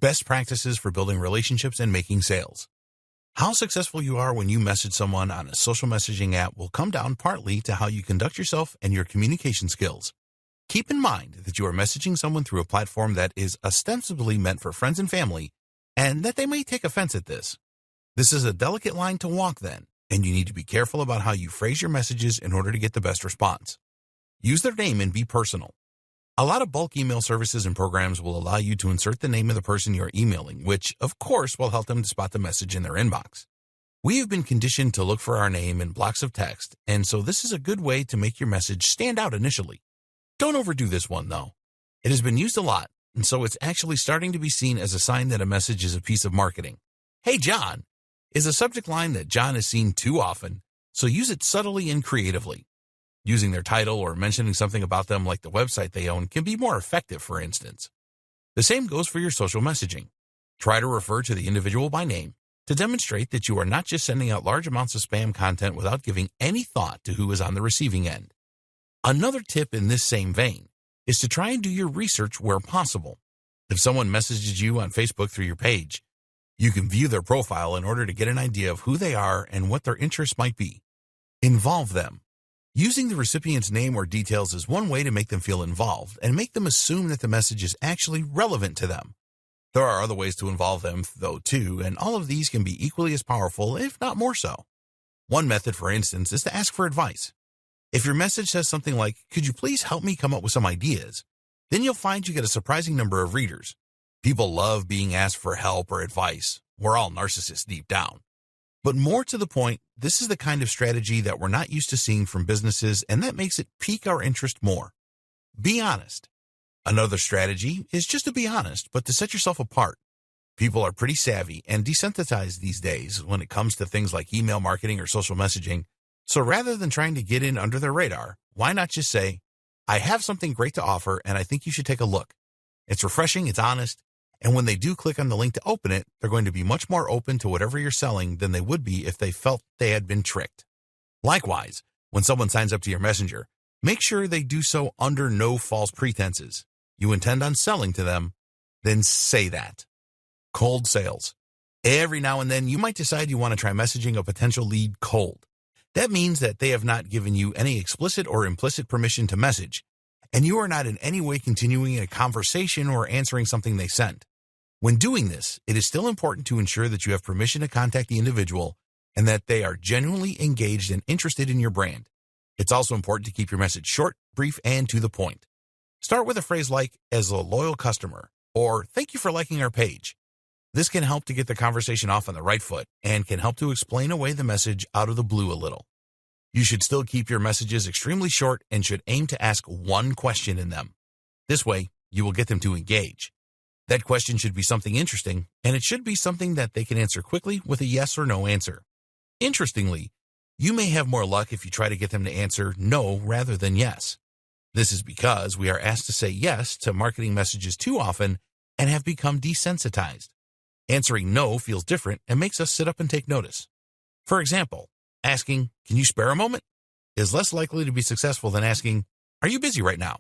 Best practices for building relationships and making sales. How successful you are when you message someone on a social messaging app will come down partly to how you conduct yourself and your communication skills. Keep in mind that you are messaging someone through a platform that is ostensibly meant for friends and family, and that they may take offense at this. This is a delicate line to walk then, and you need to be careful about how you phrase your messages in order to get the best response. Use their name and be personal. A lot of bulk email services and programs will allow you to insert the name of the person you're emailing, which, of course, will help them to spot the message in their inbox. We have been conditioned to look for our name in blocks of text, and so this is a good way to make your message stand out initially. Don't overdo this one, though. It has been used a lot, and so it's actually starting to be seen as a sign that a message is a piece of marketing. "Hey, John," is a subject line that John is seen too often, so use it subtly and creatively. Using their title or mentioning something about them like the website they own can be more effective, for instance. The same goes for your social messaging. Try to refer to the individual by name to demonstrate that you are not just sending out large amounts of spam content without giving any thought to who is on the receiving end. Another tip in this same vein is to try and do your research where possible. If someone messages you on Facebook through your page, you can view their profile in order to get an idea of who they are and what their interests might be. Involve them. Using the recipient's name or details is one way to make them feel involved and make them assume that the message is actually relevant to them. There are other ways to involve them, though, too, and all of these can be equally as powerful, if not more so. One method, for instance, is to ask for advice. If your message says something like, "Could you please help me come up with some ideas?" then you'll find you get a surprising number of readers. People love being asked for help or advice. We're all narcissists deep down. But more to the point, this is the kind of strategy that we're not used to seeing from businesses, and that makes it pique our interest more. Be honest. Another strategy is just to be honest, but to set yourself apart. People are pretty savvy and desensitized these days when it comes to things like email marketing or social messaging, so rather than trying to get in under their radar, why not just say, "I have something great to offer, and I think you should take a look." It's refreshing, it's honest, and when they do click on the link to open it, they're going to be much more open to whatever you're selling than they would be if they felt they had been tricked. Likewise, when someone signs up to your messenger, make sure they do so under no false pretenses. You intend on selling to them, then say that. Cold sales. Every now and then, you might decide you want to try messaging a potential lead cold. That means that they have not given you any explicit or implicit permission to message, and you are not in any way continuing a conversation or answering something they sent. When doing this, it is still important to ensure that you have permission to contact the individual and that they are genuinely engaged and interested in your brand. It's also important to keep your message short, brief, and to the point. Start with a phrase like, "as a loyal customer," or "thank you for liking our page." This can help to get the conversation off on the right foot and can help to explain away the message out of the blue a little. You should still keep your messages extremely short and should aim to ask one question in them. This way, you will get them to engage. That question should be something interesting, and it should be something that they can answer quickly with a yes or no answer. Interestingly, you may have more luck if you try to get them to answer no rather than yes. This is because we are asked to say yes to marketing messages too often and have become desensitized. Answering no feels different and makes us sit up and take notice. For example, asking, "Can you spare a moment?" is less likely to be successful than asking, "Are you busy right now?"